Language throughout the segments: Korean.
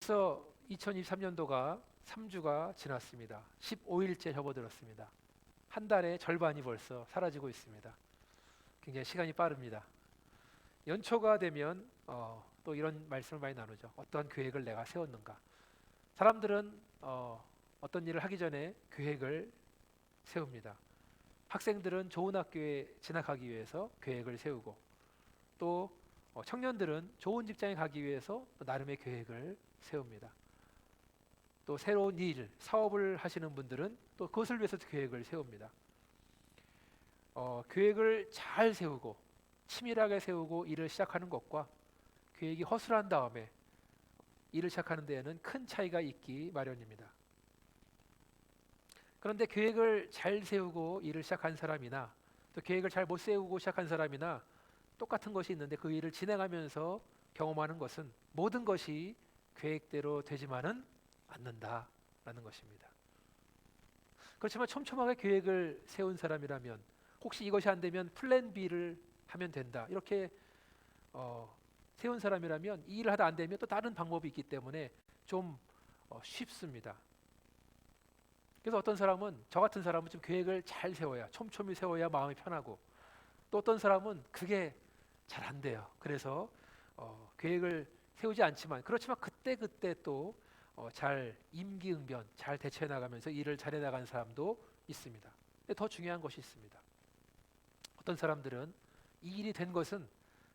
벌써 2023년도가 3주가 지났습니다. 15일째 접어들었습니다. 한 달의 절반이 벌써 사라지고 있습니다. 굉장히 시간이 빠릅니다. 연초가 되면 또 이런 말씀을 많이 나누죠. 어떠한 계획을 내가 세웠는가. 사람들은 어떤 일을 하기 전에 계획을 세웁니다. 학생들은 좋은 학교에 진학하기 위해서 계획을 세우고, 또 청년들은 좋은 직장에 가기 위해서 또 나름의 계획을 세웁니다. 또 새로운 일, 사업을 하시는 분들은 또 그것을 위해서 계획을 세웁니다. 계획을 잘 세우고 치밀하게 세우고 일을 시작하는 것과 계획이 허술한 다음에 일을 시작하는 데에는 큰 차이가 있기 마련입니다. 그런데 계획을 잘 세우고 일을 시작한 사람이나 또 계획을 잘 못 세우고 시작한 사람이나 똑같은 것이 있는데 그 일을 진행하면서 경험하는 것은 모든 것이 계획대로 되지만은 않는다라는 것입니다. 그렇지만 촘촘하게 계획을 세운 사람이라면 혹시 이것이 안 되면 플랜 B를 하면 된다, 이렇게 세운 사람이라면 이 일을 하다 안 되면 또 다른 방법이 있기 때문에 좀 쉽습니다. 그래서 어떤 사람은, 저 같은 사람은 좀 계획을 잘 세워야, 촘촘히 세워야 마음이 편하고, 또 어떤 사람은 그게 잘 안 돼요. 그래서 계획을 세우지 않지만, 그렇지만 그때 또 잘 임기응변 잘 대처해 나가면서 일을 잘해 나가는 사람도 있습니다. 근데 더 중요한 것이 있습니다. 어떤 사람들은 이 일이 된 것은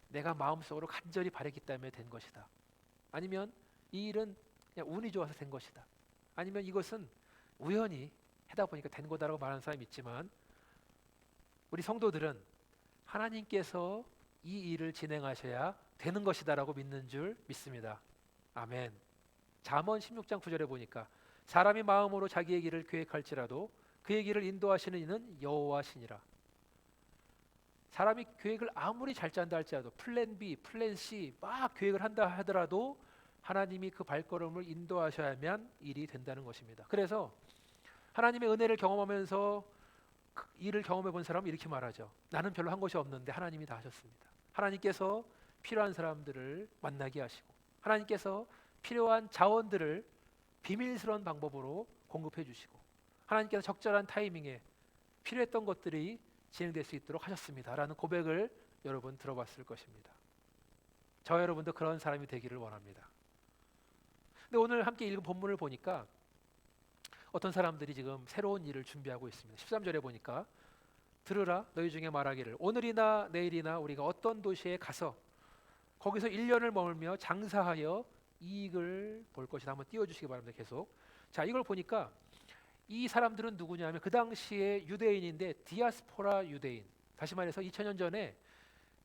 내가 마음속으로 간절히 바랬기 때문에 된 것이다. 아니면 이 일은 그냥 운이 좋아서 된 것이다. 아니면 이것은 우연히 하다 보니까 된 거다라고 말하는 사람이 있지만, 우리 성도들은 하나님께서 이 일을 진행하셔야 되는 것이다라고 믿는 줄 믿습니다. 아멘. 잠언 16장 9절에 보니까 사람이 마음으로 자기의 길을 계획할지라도 그의 길을 인도하시는 이는 여호와시니라. 사람이 계획을 아무리 잘 짠다 할지라도 플랜 B, 플랜 C 막 계획을 한다 하더라도 하나님이 그 발걸음을 인도하셔야만 일이 된다는 것입니다. 그래서 하나님의 은혜를 경험하면서 그 일을 경험해 본 사람은 이렇게 말하죠. 나는 별로 한 것이 없는데 하나님이 다 하셨습니다. 하나님께서 필요한 사람들을 만나게 하시고, 하나님께서 필요한 자원들을 비밀스러운 방법으로 공급해 주시고, 하나님께서 적절한 타이밍에 필요했던 것들이 진행될 수 있도록 하셨습니다 라는 고백을 여러분 들어봤을 것입니다. 저 여러분도 그런 사람이 되기를 원합니다. 근데 오늘 함께 읽은 본문을 보니까 어떤 사람들이 지금 새로운 일을 준비하고 있습니다. 13절에 보니까 들으라, 너희 중에 말하기를 오늘이나 내일이나 우리가 어떤 도시에 가서 거기서 1년을 머물며 장사하여 이익을 볼 것이다. 한번 띄워주시기 바랍니다. 계속. 자, 이걸 보니까 이 사람들은 누구냐면 그 당시에 유대인인데 디아스포라 유대인. 다시 말해서 2000년 전에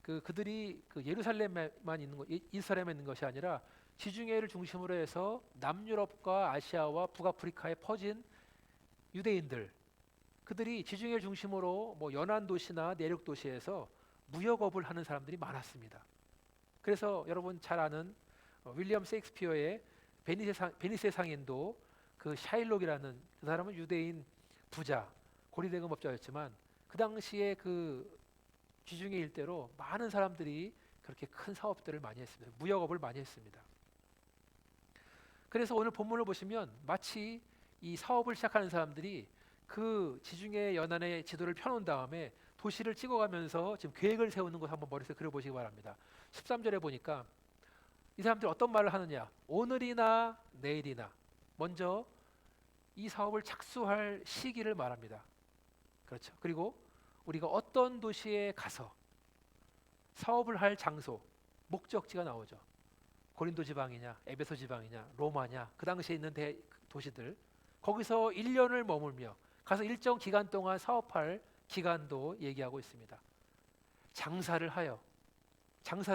그들이 예루살렘에만 있는 거, 이스라엘에 있는 것이 아니라 지중해를 중심으로 해서 남유럽과 아시아와 북아프리카에 퍼진 유대인들, 그들이 지중해를 중심으로 뭐 연안 도시나 내륙 도시에서 무역업을 하는 사람들이 많았습니다. 그래서 여러분 잘 아는 윌리엄 셰익스피어의 베니스의 상인도 그 샤일록이라는 그 사람은 유대인 부자, 고리대금업자였지만 그 당시에 그 지중해 일대로 많은 사람들이 그렇게 큰 사업들을 많이 했습니다. 무역업을 많이 했습니다. 그래서 오늘 본문을 보시면 마치 이 사업을 시작하는 사람들이 그 지중해 연안의 지도를 펴놓은 다음에 도시를 찍어가면서 지금 계획을 세우는 것 한번 머릿속에 그려보시기 바랍니다. 13절에 보니까 이 사람들이 어떤 말을 하느냐, 오늘이나 내일이나, 먼저 이 사업을 착수할 시기를 말합니다. 그렇죠. 그리고 우리가 어떤 도시에 가서 사업을 할 장소, 목적지가 나오죠. 고린도 지방이냐, 에베소 지방이냐, 로마냐, 그 당시에 있는 도시들, 거기서 1년을 머물며 가서 일정 기간 동안 사업할 기간도 얘기하고 있습니다. 장사를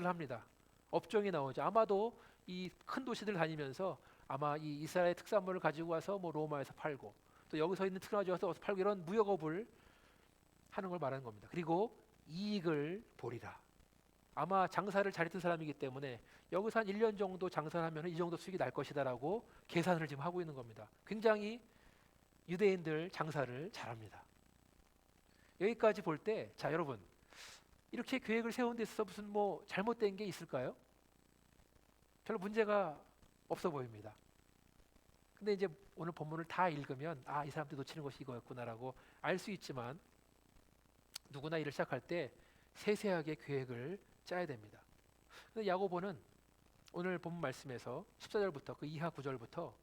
합니다. 업종이 나오죠. 아마도 이 큰 도시들 다니면서 아마 이 이스라엘 특산물을 가지고 와서 뭐 로마에서 팔고, 또 여기서 있는 특산물 가져와서 팔고, 이런 무역업을 하는 걸 말하는 겁니다. 그리고 이익을 보리라. 아마 장사를 잘했던 사람이기 때문에 여기서 한 1년 정도 장사를 하면 이 정도 수익이 날 것이다라고 계산을 지금 하고 있는 겁니다. 굉장히 유대인들 장사를 잘합니다. 여기까지 볼 때, 자 여러분, 이렇게 계획을 세운 데 있어서 무슨 뭐 잘못된 게 있을까요? 별로 문제가 없어 보입니다. 근데 이제 오늘 본문을 다 읽으면 이 사람들이 놓치는 것이 이거였구나라고 알 수 있지만 누구나 일을 시작할 때 세세하게 계획을 짜야 됩니다. 근데 야고보는 오늘 본문 말씀에서 14절부터 그 이하 9절부터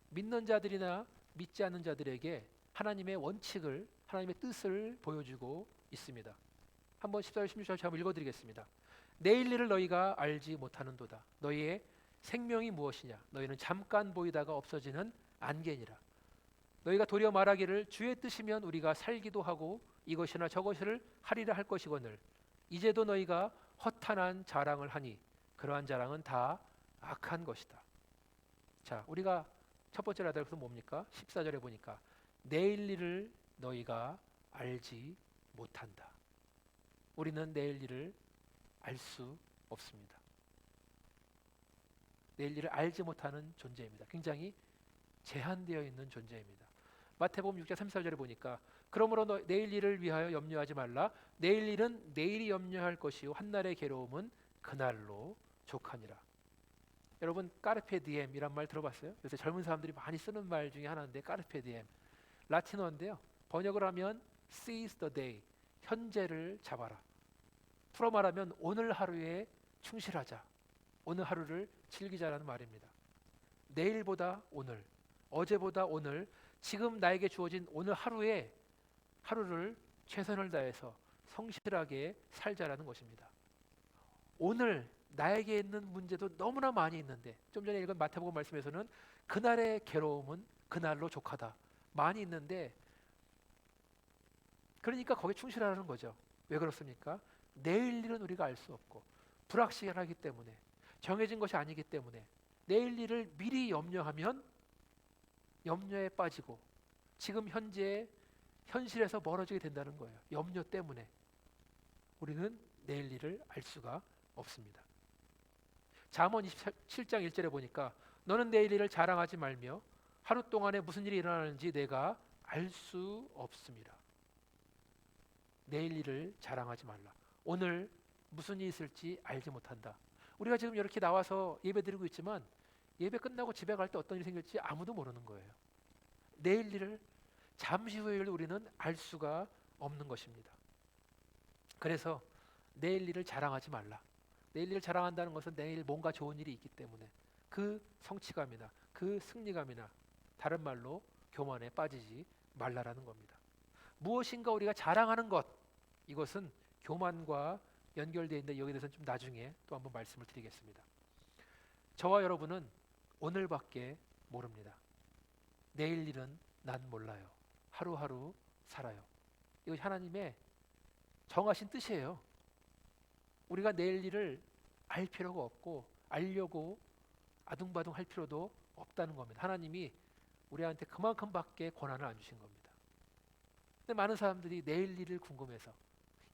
믿는 자들이나 믿지 않는 자들에게 하나님의 원칙을, 하나님의 뜻을 보여주고 있습니다. 한번 14절 16절 한번 읽어드리겠습니다. 내일 일을 너희가 알지 못하는도다. 너희의 생명이 무엇이냐? 너희는 잠깐 보이다가 없어지는 안개니라. 너희가 도리어 말하기를 주의 뜻이면 우리가 살기도 하고 이것이나 저것을 하리라 할 것이거늘 이제도 너희가 허탄한 자랑을 하니 그러한 자랑은 다 악한 것이다. 자, 우리가 첫 번째로 하다 것은 뭡니까? 14절에 보니까 내일 일을 너희가 알지 못한다. 우리는 내일 일을 알 수 없습니다. 내일 일을 알지 못하는 존재입니다. 굉장히 제한되어 있는 존재입니다. 마태복음 6장 34절에 보니까 그러므로 내일 일을 위하여 염려하지 말라. 내일 일은 내일이 염려할 것이요 한날의 괴로움은 그날로 족하니라. 여러분 까르페 디엠이란 말 들어봤어요? 요새 젊은 사람들이 많이 쓰는 말 중에 하나인데 까르페 디엠 라틴어인데요. 번역을 하면 seize the day, 현재를 잡아라. 풀어 말하면 오늘 하루에 충실하자, 오늘 하루를 즐기자라는 말입니다. 내일보다 오늘, 어제보다 오늘, 지금 나에게 주어진 오늘 하루를 최선을 다해서 성실하게 살자라는 것입니다. 오늘 나에게 있는 문제도 너무나 많이 있는데 좀 전에 읽은 마태복음 말씀에서는 그날의 괴로움은 그날로 족하다. 많이 있는데 그러니까 거기에 충실하라는 거죠. 왜 그렇습니까? 내일 일은 우리가 알 수 없고 불확실하기 때문에 정해진 것이 아니기 때문에 내일 일을 미리 염려하면 염려에 빠지고 지금 현재 현실에서 멀어지게 된다는 거예요. 염려 때문에 우리는 내일 일을 알 수가 없습니다. 잠언 27장 1절에 보니까 너는 내일 일을 자랑하지 말며 하루 동안에 무슨 일이 일어나는지 내가 알 수 없습니다. 내일 일을 자랑하지 말라. 오늘 무슨 일이 있을지 알지 못한다. 우리가 지금 이렇게 나와서 예배 드리고 있지만 예배 끝나고 집에 갈 때 어떤 일이 생길지 아무도 모르는 거예요. 내일 일을 잠시 후의 일을 우리는 알 수가 없는 것입니다. 그래서 내일 일을 자랑하지 말라. 내일 일을 자랑한다는 것은 내일 뭔가 좋은 일이 있기 때문에 그 성취감이나 그 승리감이나 다른 말로 교만에 빠지지 말라라는 겁니다. 무엇인가 우리가 자랑하는 것, 이것은 교만과 연결되어 있는데 여기에 대해서는 좀 나중에 또 한번 말씀을 드리겠습니다. 저와 여러분은 오늘밖에 모릅니다. 내일 일은 난 몰라요. 하루하루 살아요. 이것이 하나님의 정하신 뜻이에요. 우리가 내일 일을 알 필요가 없고 알려고 아둥바둥 할 필요도 없다는 겁니다. 하나님이 우리한테 그만큼밖에 권한을 안 주신 겁니다. 근데 많은 사람들이 내일 일을 궁금해서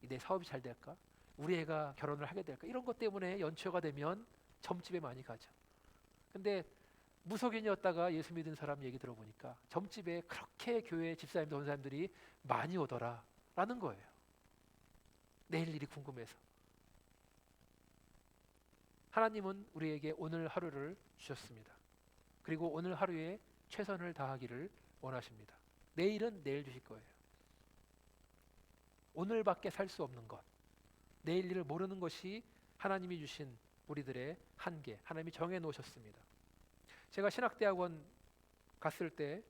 내 사업이 잘 될까? 우리 애가 결혼을 하게 될까? 이런 것 때문에 연초가 되면 점집에 많이 가죠. 근데 무속인이었다가 예수 믿은 사람 얘기 들어보니까 점집에 그렇게 교회 집사님들 온 사람들이 많이 오더라라는 거예요. 내일 일이 궁금해서. 하나님은 우리에게 오늘 하루를 주셨습니다. 그리고 오늘 하루에 최선을 다하기를 원하십니다. 내일은 내일 주실 거예요. 오늘밖에 살 수 없는 것, 내일 일을 모르는 것이 하나님이 주신 우리들의 한계, 하나님이 정해 놓으셨습니다. 제가 신학대학원 갔을 때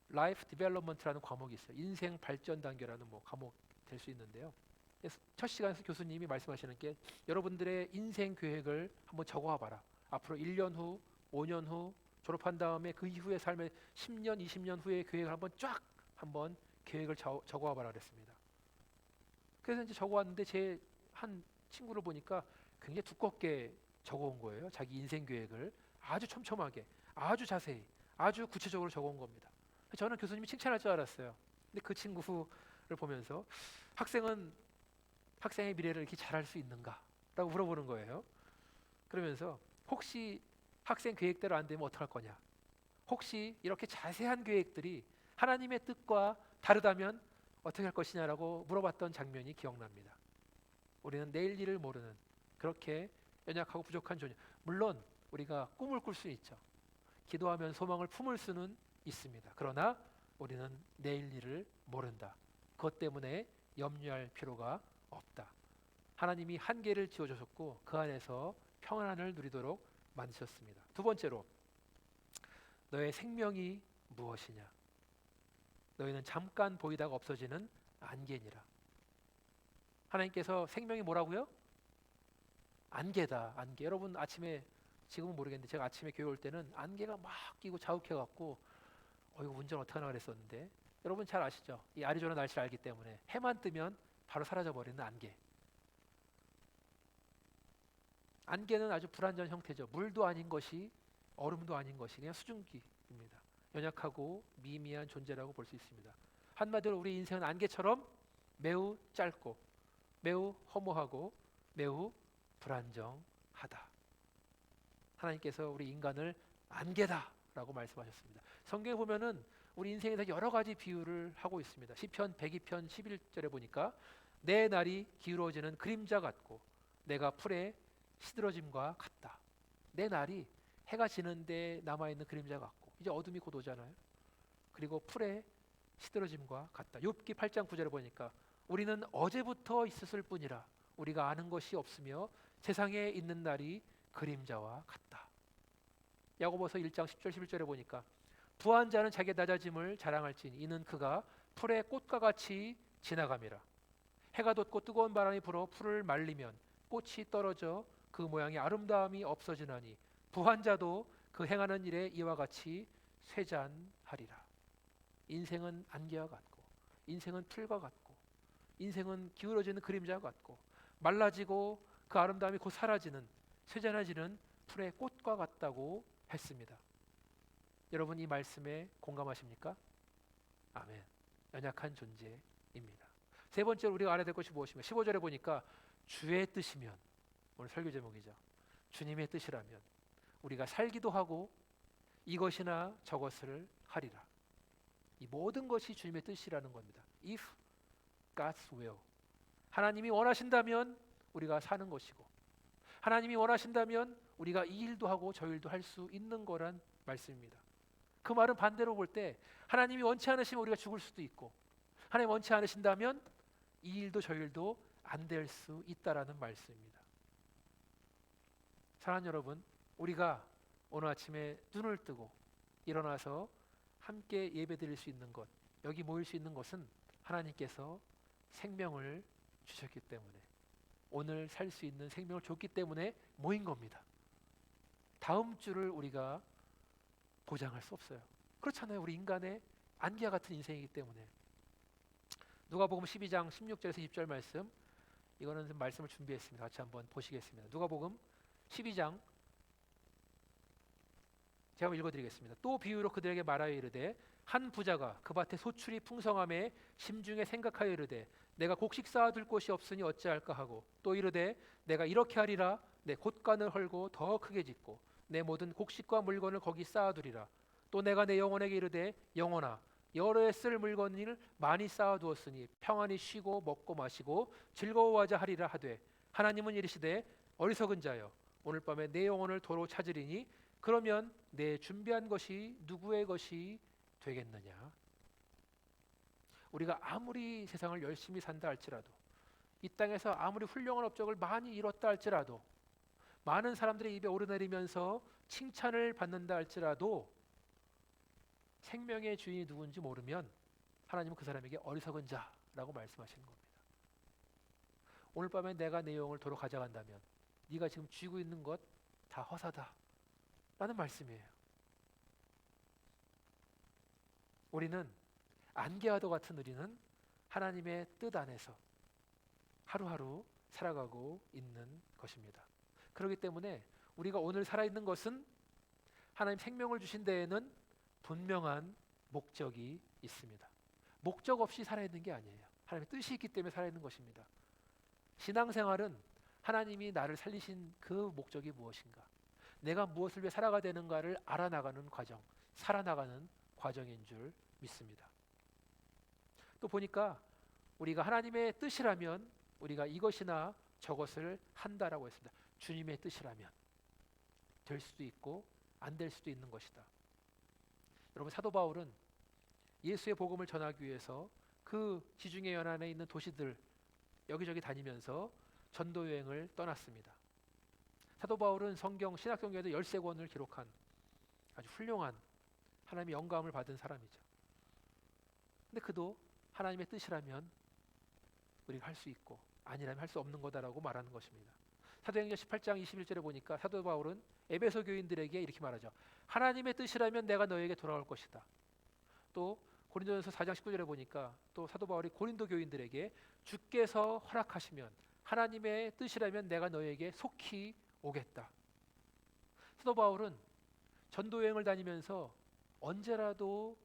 라이프 디벨롭먼트라는 과목이 있어요. 인생 발전 단계라는 과목 될 수 있는데요. 첫 시간에서 교수님이 말씀하시는 게 여러분들의 인생 계획을 한번 적어와 봐라. 앞으로 1년 후, 5년 후 졸업한 다음에 그 이후의 삶의 10년, 20년 후의 계획을 한번 계획을 적어와 봐라 그랬습니다. 그래서 이제 적어왔는데 제 한 친구를 보니까 굉장히 두껍게 적어온 거예요. 자기 인생 계획을 아주 촘촘하게, 아주 자세히, 아주 구체적으로 적어온 겁니다. 저는 교수님이 칭찬할 줄 알았어요. 근데 그 친구를 보면서 학생의 미래를 이렇게 잘할 수 있는가? 라고 물어보는 거예요. 그러면서 혹시 학생 계획대로 안 되면 어떡할 거냐? 혹시 이렇게 자세한 계획들이 하나님의 뜻과 다르다면 어떻게 할 것이냐라고 물어봤던 장면이 기억납니다. 우리는 내일 일을 모르는 그렇게 연약하고 부족한 존재. 물론 우리가 꿈을 꿀 수 있죠. 기도하면 소망을 품을 수는 있습니다. 그러나 우리는 내일 일을 모른다. 그것 때문에 염려할 필요가 없다. 하나님이 한계를 지어주셨고 그 안에서 평안을 누리도록 만드셨습니다. 두 번째로, 너의 생명이 무엇이냐? 너희는 잠깐 보이다가 없어지는 안개니라. 하나님께서 생명이 뭐라고요? 안개다. 안개. 여러분 아침에, 지금은 모르겠는데 제가 아침에 교회 올 때는 안개가 막 끼고 자욱해갖고 이거 운전 어떡하나 그랬었는데, 여러분 잘 아시죠? 이 아리조나 날씨를 알기 때문에 해만 뜨면 바로 사라져버리는 안개. 안개는 아주 불완전한 형태죠. 물도 아닌 것이, 얼음도 아닌 것이 그냥 수증기입니다. 연약하고 미미한 존재라고 볼 수 있습니다. 한마디로 우리 인생은 안개처럼 매우 짧고 매우 허무하고 매우 불안정하다. 하나님께서 우리 인간을 안개다라고 말씀하셨습니다. 성경에 보면은 우리 인생에서 여러 가지 비유를 하고 있습니다. 시편 102편 11절에 보니까 내 날이 기울어지는 그림자 같고 내가 풀에 시들어짐과 같다. 내 날이 해가 지는데 남아있는 그림자 같고 이제 어둠이 곧 오잖아요. 그리고 풀에 시들어짐과 같다. 욥기 8장 9절에 보니까 우리는 어제부터 있었을 뿐이라 우리가 아는 것이 없으며 세상에 있는 날이 그림자와 같다. 야고보서 1장 10절 11절에 보니까 부한 자는 자기의 낮아짐을 자랑할지니 이는 그가 풀의 꽃과 같이 지나감이라. 해가 돋고 뜨거운 바람이 불어 풀을 말리면 꽃이 떨어져 그 모양의 아름다움이 없어지나니 부한 자도 그 행하는 일에 이와 같이 쇠잔하리라. 인생은 안개와 같고 인생은 풀과 같고 인생은 기울어지는 그림자와 같고 말라지고 그 아름다움이 곧 사라지는 쇠잔해지는 풀의 꽃과 같다고 했습니다. 여러분 이 말씀에 공감하십니까? 아멘. 연약한 존재입니다. 세 번째로 우리가 알아야 될 것이 무엇이며 15절에 보니까 주의 뜻이면, 오늘 설교 제목이죠. 주님의 뜻이라면 우리가 살기도 하고 이것이나 저것을 하리라. 이 모든 것이 주님의 뜻이라는 겁니다. If God's will. 하나님이 원하신다면 우리가 사는 것이고 하나님이 원하신다면 우리가 이 일도 하고 저 일도 할 수 있는 거란 말씀입니다. 그 말은 반대로 볼 때 하나님이 원치 않으시면 우리가 죽을 수도 있고 하나님 원치 않으신다면 이 일도 저 일도 안 될 수 있다라는 말씀입니다. 사랑하는 여러분, 우리가 오늘 아침에 눈을 뜨고 일어나서 함께 예배드릴 수 있는 것, 여기 모일 수 있는 것은 하나님께서 생명을 주셨기 때문에, 오늘 살 수 있는 생명을 줬기 때문에 모인 겁니다. 다음 주를 우리가 보장할 수 없어요. 그렇잖아요. 우리 인간의 안개와 같은 인생이기 때문에. 누가복음 12장 16절에서 20절 말씀, 이거는 좀 말씀을 준비했습니다. 같이 한번 보시겠습니다. 누가복음 12장 제가 한번 읽어드리겠습니다. 또 비유로 그들에게 말하여 이르되 한 부자가 그 밭에 소출이 풍성함에 심중에 생각하여 이르되 내가 곡식 쌓아둘 곳이 없으니 어찌할까 하고 또 이르되 내가 이렇게 하리라 내 곳간을 헐고 더 크게 짓고 내 모든 곡식과 물건을 거기 쌓아두리라. 또 내가 내 영혼에게 이르되 영혼아 여러 해 쓸 물건을 많이 쌓아두었으니 평안히 쉬고 먹고 마시고 즐거워하자 하리라 하되 하나님은 이르시되 어리석은 자여 오늘 밤에 내 영혼을 도로 찾으리니 그러면 내 준비한 것이 누구의 것이 되겠느냐. 우리가 아무리 세상을 열심히 산다 할지라도 이 땅에서 아무리 훌륭한 업적을 많이 이뤘다 할지라도 많은 사람들의 입에 오르내리면서 칭찬을 받는다 할지라도 생명의 주인이 누군지 모르면 하나님은 그 사람에게 어리석은 자라고 말씀하시는 겁니다. 오늘 밤에 내가 내 영혼을 도로 가져간다면 네가 지금 쥐고 있는 것 다 허사다 라는 말씀이에요. 우리는 안개와도 같은 우리는 하나님의 뜻 안에서 하루하루 살아가고 있는 것입니다. 그렇기 때문에 우리가 오늘 살아있는 것은 하나님 생명을 주신 데에는 분명한 목적이 있습니다. 목적 없이 살아있는 게 아니에요. 하나님의 뜻이 있기 때문에 살아있는 것입니다. 신앙생활은 하나님이 나를 살리신 그 목적이 무엇인가, 내가 무엇을 위해 살아가야 되는가를 알아나가는 과정, 살아나가는 과정인 줄 믿습니다. 또 보니까 우리가 하나님의 뜻이라면 우리가 이것이나 저것을 한다라고 했습니다. 주님의 뜻이라면 될 수도 있고 안 될 수도 있는 것이다. 여러분, 사도 바울은 예수의 복음을 전하기 위해서 그 지중해 연안에 있는 도시들 여기저기 다니면서 전도 여행을 떠났습니다. 사도 바울은 신약 성경에도 13권을 기록한 아주 훌륭한 하나님의 영감을 받은 사람이죠. 근데 그도 하나님의 뜻이라면 우리가 할 수 있고 아니라면 할 수 없는 거다라고 말하는 것입니다. 사도행전 18장 21절에 보니까 사도 바울은 에베소 교인들에게 이렇게 말하죠. 하나님의 뜻이라면 내가 너에게 돌아올 것이다. 또 고린도전서 4장 19절에 보니까 또 사도 바울이 고린도 교인들에게 주께서 허락하시면 하나님의 뜻이라면 내가 너에게 속히 오겠다. 사도 바울은 전도 여행을 다니면서 언제라도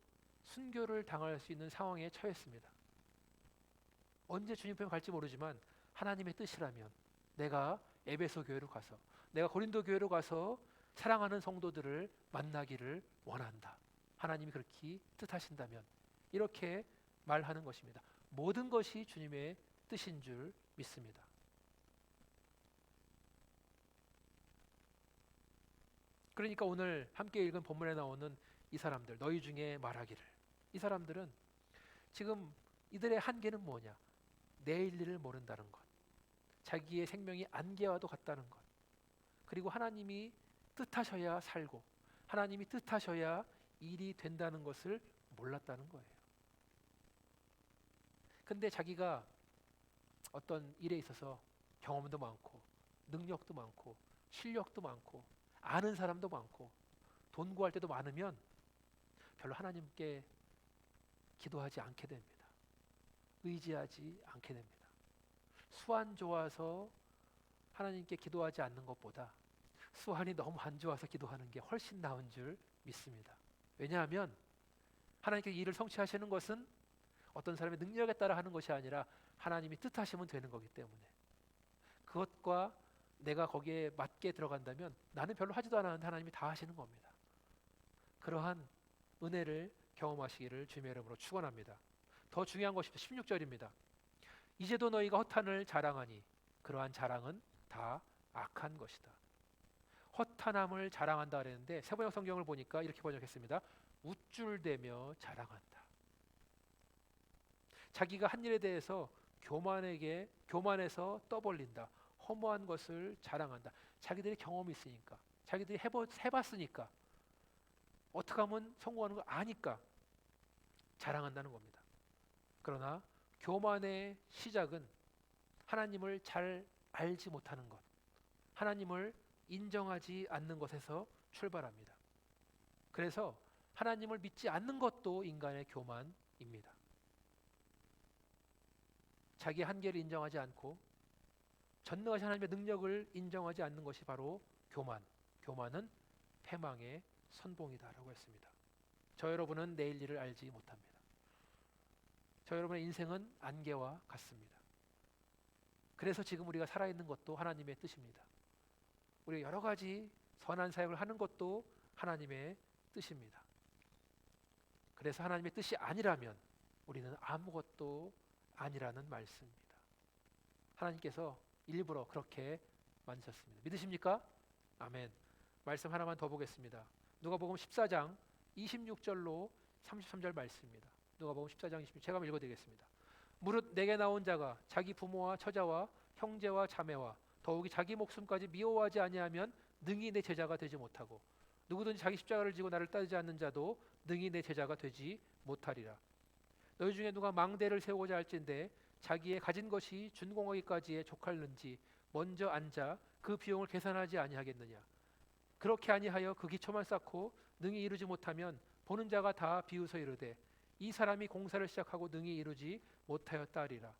순교를 당할 수 있는 상황에 처했습니다. 언제 주님 편에 갈지 모르지만 하나님의 뜻이라면 내가 에베소 교회로 가서 내가 고린도 교회로 가서 사랑하는 성도들을 만나기를 원한다. 하나님이 그렇게 뜻하신다면 이렇게 말하는 것입니다. 모든 것이 주님의 뜻인 줄 믿습니다. 그러니까 오늘 함께 읽은 본문에 나오는 이 사람들, 너희 중에 말하기를, 이 사람들은 지금 이들의 한계는 뭐냐? 내일 일을 모른다는 것, 자기의 생명이 안개와도 같다는 것, 그리고 하나님이 뜻하셔야 살고 하나님이 뜻하셔야 일이 된다는 것을 몰랐다는 거예요. 근데 자기가 어떤 일에 있어서 경험도 많고 능력도 많고 실력도 많고 아는 사람도 많고 돈 구할 때도 많으면 별로 하나님께 기도하지 않게 됩니다. 의지하지 않게 됩니다. 수완 좋아서 하나님께 기도하지 않는 것보다 수완이 너무 안 좋아서 기도하는 게 훨씬 나은 줄 믿습니다. 왜냐하면 하나님께서 일을 성취하시는 것은 어떤 사람의 능력에 따라 하는 것이 아니라 하나님이 뜻하시면 되는 거기 때문에 그것과 내가 거기에 맞게 들어간다면 나는 별로 하지도 않았는데 하나님이 다 하시는 겁니다. 그러한 은혜를 경험하시기를 주님의 이름으로 축원합니다. 더 중요한 것이 16절입니다. 이제도 너희가 허탄을 자랑하니 그러한 자랑은 다 악한 것이다. 허탄함을 자랑한다 그랬는데 세번역 성경을 보니까 이렇게 번역했습니다. 우쭐대며 자랑한다. 자기가 한 일에 대해서 교만해서 떠벌린다. 허무한 것을 자랑한다. 자기들이 경험이 있으니까, 자기들이 해봤으니까, 어떻게 하면 성공하는 걸 아니까 자랑한다는 겁니다. 그러나 교만의 시작은 하나님을 잘 알지 못하는 것, 하나님을 인정하지 않는 것에서 출발합니다. 그래서 하나님을 믿지 않는 것도 인간의 교만입니다. 자기의 한계를 인정하지 않고 전능하신 하나님의 능력을 인정하지 않는 것이 바로 교만. 교만은 패망의 선봉이다라고 했습니다. 저 여러분은 내일 일을 알지 못합니다. 저 여러분의 인생은 안개와 같습니다. 그래서 지금 우리가 살아있는 것도 하나님의 뜻입니다. 우리가 여러 가지 선한 사역을 하는 것도 하나님의 뜻입니다. 그래서 하나님의 뜻이 아니라면 우리는 아무것도 아니라는 말씀입니다. 하나님께서 일부러 그렇게 만드셨습니다. 믿으십니까? 아멘. 말씀 하나만 더 보겠습니다. 누가복음 14장 26절로 33절 말씀입니다. 누가복음 14장 26절 제가 한번 읽어드리겠습니다. 무릇 내게 나온 자가 자기 부모와 처자와 형제와 자매와 더욱이 자기 목숨까지 미워하지 아니하면 능히 내 제자가 되지 못하고 누구든지 자기 십자가를 지고 나를 따르지 않는 자도 능히 내 제자가 되지 못하리라. 너희 중에 누가 망대를 세우고자 할진대 자기의 가진 것이 준공하기까지에 족할는지 먼저 앉아 그 비용을 계산하지 아니하겠느냐. 그렇게 아니하여 그 기초만 쌓고 능히 이루지 못하면 보는 자가 다 비웃어 이르되 이 사람이 공사를 시작하고 능히 이루지 못하였다 하리라.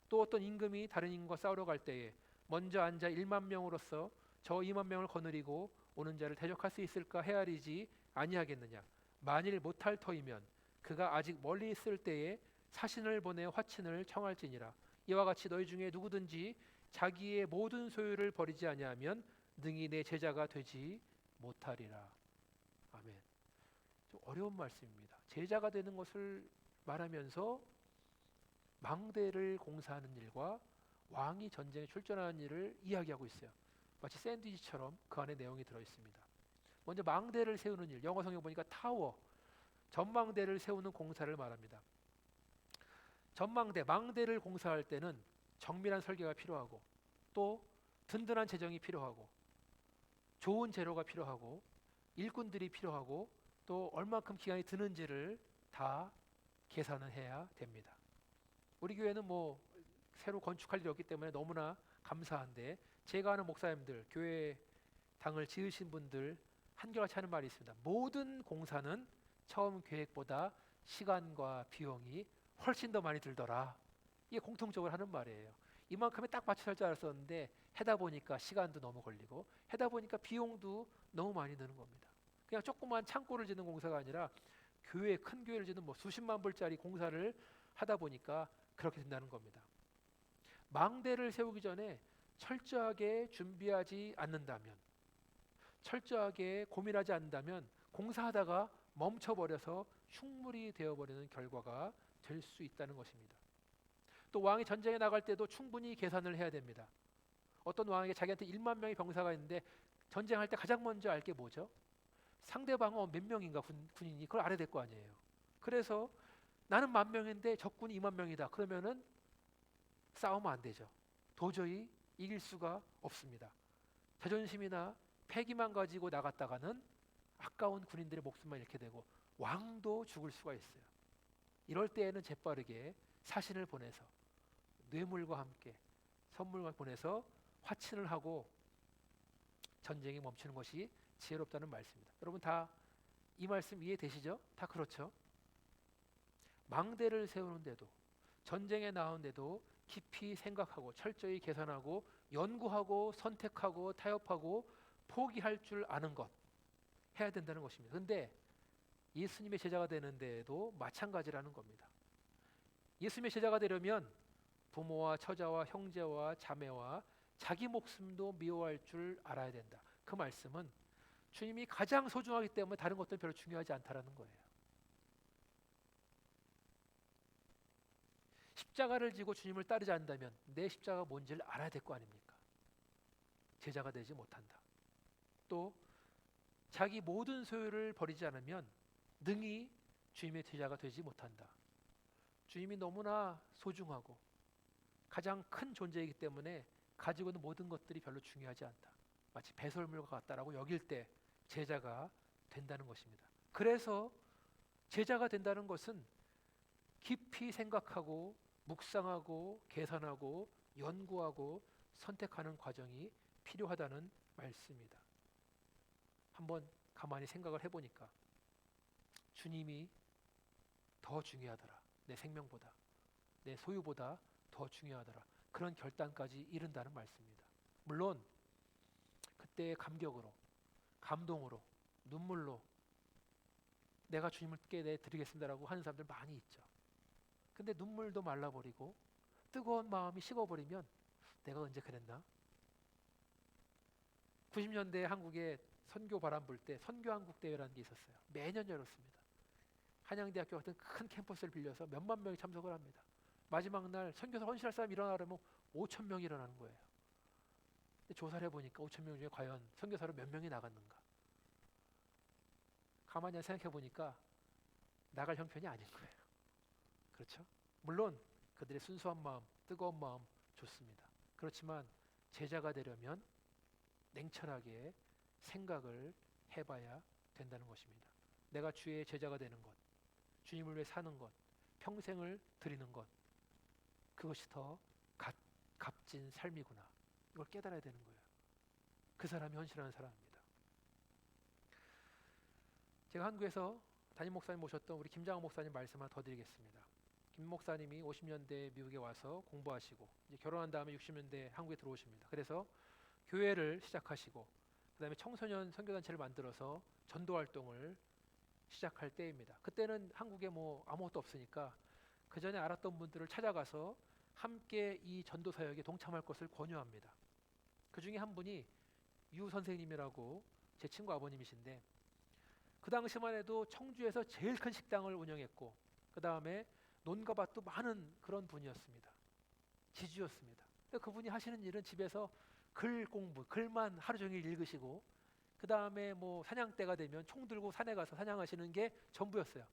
또 어떤 임금이 다른 임금과 싸우러 갈 때에 먼저 앉아 1만 명으로서 저 2만 명을 거느리고 오는 자를 대적할 수 있을까 헤아리지 아니하겠느냐. 만일 못할 터이면 그가 아직 멀리 있을 때에 사신을 보내 화친을 청할지니라. 이와 같이 너희 중에 누구든지 자기의 모든 소유를 버리지 아니하면 능히 내 제자가 되지 못하리라. 아멘. 좀 어려운 말씀입니다. 제자가 되는 것을 말하면서 망대를 공사하는 일과 왕이 전쟁에 출전하는 일을 이야기하고 있어요. 마치 샌드위치처럼 그 안에 내용이 들어 있습니다. 먼저 망대를 세우는 일, 영어 성경 보니까 타워, 전망대를 세우는 공사를 말합니다. 전망대, 망대를 공사할 때는 정밀한 설계가 필요하고 또 든든한 재정이 필요하고 좋은 재료가 필요하고 일꾼들이 필요하고 또 얼마큼 기간이 드는지를 다 계산을 해야 됩니다. 우리 교회는 뭐 새로 건축할 일이 없기 때문에 너무나 감사한데, 제가 아는 목사님들, 교회 당을 지으신 분들 한결같이 하는 말이 있습니다. 모든 공사는 처음 계획보다 시간과 비용이 훨씬 더 많이 들더라. 이게 공통적으로 하는 말이에요. 이만큼에 딱 맞춰 할 줄 알았었는데 해다 보니까 시간도 너무 걸리고 해다 보니까 비용도 너무 많이 드는 겁니다. 그냥 조그만 창고를 짓는 공사가 아니라 교회, 큰 교회를 짓는 뭐 수십만 불짜리 공사를 하다 보니까 그렇게 된다는 겁니다. 망대를 세우기 전에 철저하게 준비하지 않는다면, 철저하게 고민하지 않는다면 공사하다가 멈춰버려서 흉물이 되어버리는 결과가 될 수 있다는 것입니다. 또 왕이 전쟁에 나갈 때도 충분히 계산을 해야 됩니다. 어떤 왕에게 자기한테 1만 명의 병사가 있는데 전쟁할 때 가장 먼저 알 게 뭐죠? 상대방은 몇 명인가 군인이 그걸 알아야 될 거 아니에요. 그래서 나는 10,000명인데 적군이 2만 명이다. 그러면은 싸우면 안 되죠. 도저히 이길 수가 없습니다. 자존심이나 패기만 가지고 나갔다가는 아까운 군인들의 목숨만 잃게 되고 왕도 죽을 수가 있어요. 이럴 때에는 재빠르게 사신을 보내서 뇌물과 함께 선물과 보내서 화친을 하고 전쟁이 멈추는 것이 지혜롭다는 말씀입니다. 여러분 다 이 말씀 이해되시죠? 다 그렇죠? 망대를 세우는데도, 전쟁에 나오는데도 깊이 생각하고 철저히 계산하고 연구하고 선택하고 타협하고 포기할 줄 아는 것 해야 된다는 것입니다. 그런데 예수님의 제자가 되는 데에도 마찬가지라는 겁니다. 예수님의 제자가 되려면 부모와 처자와 형제와 자매와 자기 목숨도 미워할 줄 알아야 된다. 그 말씀은 주님이 가장 소중하기 때문에 다른 것들은 별로 중요하지 않다라는 거예요. 십자가를 지고 주님을 따르지 않는다면 내 십자가가 뭔지를 알아야 될 거 아닙니까? 제자가 되지 못한다. 또 자기 모든 소유를 버리지 않으면 능히 주님의 제자가 되지 못한다. 주님이 너무나 소중하고 가장 큰 존재이기 때문에 가지고 있는 모든 것들이 별로 중요하지 않다. 마치 배설물과 같다라고 여길 때 제자가 된다는 것입니다. 그래서 제자가 된다는 것은 깊이 생각하고 묵상하고 계산하고 연구하고 선택하는 과정이 필요하다는 말씀입니다. 한번 가만히 생각을 해보니까 주님이 더 중요하더라. 내 생명보다, 내 소유보다 더 중요하더라. 그런 결단까지 이른다는 말씀입니다. 물론 그때의 감격으로, 감동으로, 눈물로 내가 주님께 내드리겠습니다라고 하는 사람들 많이 있죠. 근데 눈물도 말라버리고 뜨거운 마음이 식어버리면 내가 언제 그랬나? 90년대 한국에 선교 바람 불 때 선교한국 대회라는 게 있었어요. 매년 열었습니다. 한양대학교 같은 큰 캠퍼스를 빌려서 몇만 명이 참석을 합니다. 마지막 날 선교사 헌신할 사람 일어나려면 5,000명이 일어나는 거예요. 근데 조사를 해보니까 5,000명 중에 과연 선교사로 몇 명이 나갔는가? 가만히 생각해 보니까 나갈 형편이 아닌 거예요. 그렇죠? 물론 그들의 순수한 마음, 뜨거운 마음 좋습니다. 그렇지만 제자가 되려면 냉철하게 생각을 해봐야 된다는 것입니다. 내가 주의 제자가 되는 것, 주님을 위해 사는 것, 평생을 드리는 것, 그것이 더 값진 삶이구나. 이걸 깨달아야 되는 거예요. 그 사람이 헌신하는 사람입니다. 제가 한국에서 담임 목사님 모셨던 우리 김장호 목사님 말씀 하나 더 드리겠습니다. 김 목사님이 50년대 미국에 와서 공부하시고 이제 결혼한 다음에 60년대 한국에 들어오십니다. 그래서 교회를 시작하시고 그다음에 청소년 선교단체를 만들어서 전도 활동을 시작할 때입니다. 그때는 한국에 뭐 아무것도 없으니까 그 전에 알았던 분들을 찾아가서 함께 이 전도 사역에 동참할 것을 권유합니다. 그 중에 한 분이 유 선생님이라고 제 친구 아버님이신데 그 당시만 해도 청주에서 제일 큰 식당을 운영했고 그 다음에 논과 밭도 많은 그런 분이었습니다. 지주였습니다. 그분이 하시는 일은 집에서 글 공부, 글만 하루 종일 읽으시고 그 그 다음에 뭐 사냥 때가 되면 총 들고 산에 가서 사냥하시는 게 전부였어요.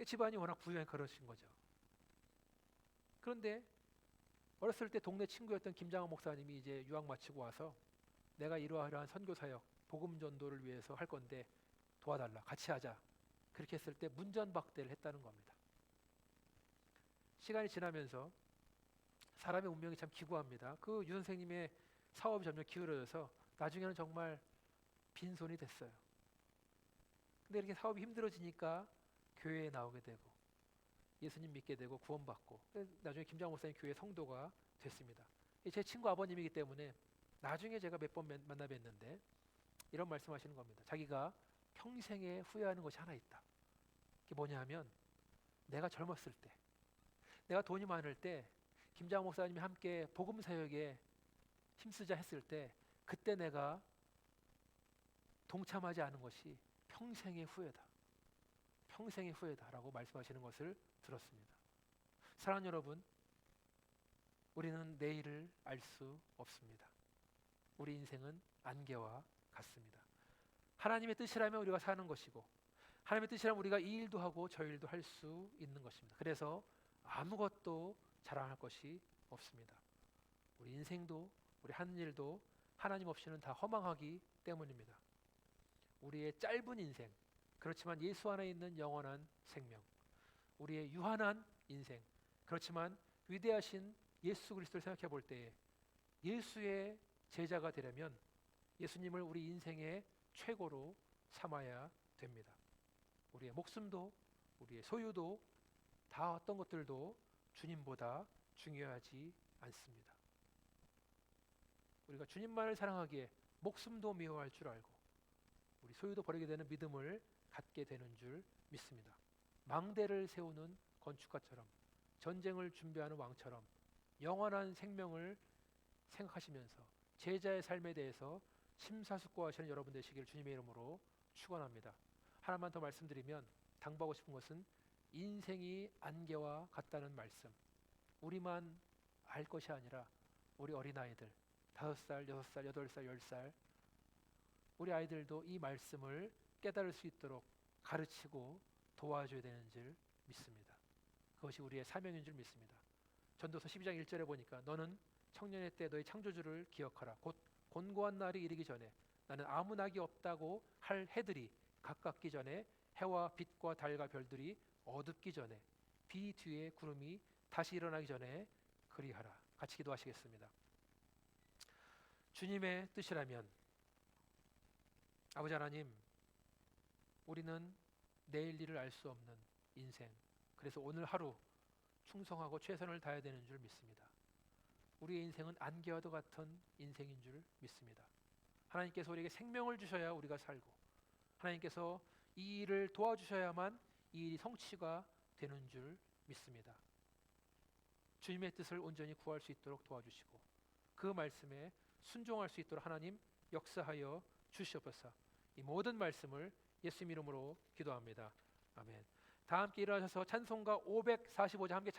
집안이 워낙 부유한 그러신 거죠. 그런데 어렸을 때 동네 친구였던 김장원 목사님이 이제 유학 마치고 와서 내가 이러한 선교 사역, 복음 전도를 위해서 할 건데 도와달라, 같이 하자. 그렇게 했을 때 문전박대를 했다는 겁니다. 시간이 지나면서 사람의 운명이 참 기구합니다. 그 유 선생님의 사업이 점점 기울어져서 나중에는 정말 빈손이 됐어요. 근데 이렇게 사업이 힘들어지니까 교회에 나오게 되고 예수님 믿게 되고 구원받고 나중에 김장원 목사님 교회 성도가 됐습니다. 제 친구 아버님이기 때문에 나중에 제가 몇 번 만나 뵀는데 이런 말씀하시는 겁니다. 자기가 평생에 후회하는 것이 하나 있다. 그게 뭐냐 하면 내가 젊었을 때, 내가 돈이 많을 때 김장원 목사님이 함께 복음 사역에 힘쓰자 했을 때 그때 내가 동참하지 않은 것이 평생의 후회다. 평생의 후회다라고 말씀하시는 것을 들었습니다. 사랑하는 여러분, 우리는 내일을 알 수 없습니다. 우리 인생은 안개와 같습니다. 하나님의 뜻이라면 우리가 사는 것이고 하나님의 뜻이라면 우리가 이 일도 하고 저 일도 할 수 있는 것입니다. 그래서 아무것도 자랑할 것이 없습니다. 우리 인생도 우리 하는 일도 하나님 없이는 다 허망하기 때문입니다. 우리의 짧은 인생, 그렇지만 예수 안에 있는 영원한 생명, 우리의 유한한 인생, 그렇지만 위대하신 예수 그리스도를 생각해 볼 때에 예수의 제자가 되려면 예수님을 우리 인생의 최고로 삼아야 됩니다. 우리의 목숨도 우리의 소유도 다 어떤 것들도 주님보다 중요하지 않습니다. 우리가 주님만을 사랑하기에 목숨도 미워할 줄 알고 우리 소유도 버리게 되는 믿음을 갖게 되는 줄 믿습니다. 망대를 세우는 건축가처럼 전쟁을 준비하는 왕처럼 영원한 생명을 생각하시면서 제자의 삶에 대해서 심사숙고하시는 여러분 되시길 주님의 이름으로 축원합니다. 하나만 더 말씀드리면 당부하고 싶은 것은 인생이 안개와 같다는 말씀, 우리만 알 것이 아니라 우리 어린아이들 5살, 6살, 8살, 10살 우리 아이들도 이 말씀을 깨달을 수 있도록 가르치고 도와줘야 되는 줄 믿습니다. 그것이 우리의 사명인 줄 믿습니다. 전도서 12장 1절에 보니까 너는 청년의 때 너의 창조주를 기억하라. 곧 곤고한 날이 이르기 전에 나는 아무 낙이 없다고 할 해들이 가깝기 전에 해와 빛과 달과 별들이 어둡기 전에 비 뒤에 구름이 다시 일어나기 전에 그리하라. 같이 기도하시겠습니다. 주님의 뜻이라면 아버지 하나님, 우리는 내일 일을 알 수 없는 인생, 그래서 오늘 하루 충성하고 최선을 다해야 되는 줄 믿습니다. 우리의 인생은 안개와도 같은 인생인 줄 믿습니다. 하나님께서 우리에게 생명을 주셔야 우리가 살고 하나님께서 이 일을 도와주셔야만 이 일이 성취가 되는 줄 믿습니다. 주님의 뜻을 온전히 구할 수 있도록 도와주시고 그 말씀에 순종할 수 있도록 하나님 역사하여 주시옵소서. 이 모든 말씀을 예수님 이름으로 기도합니다. 아멘. 다 함께 일어나셔서 찬송가 545장 함께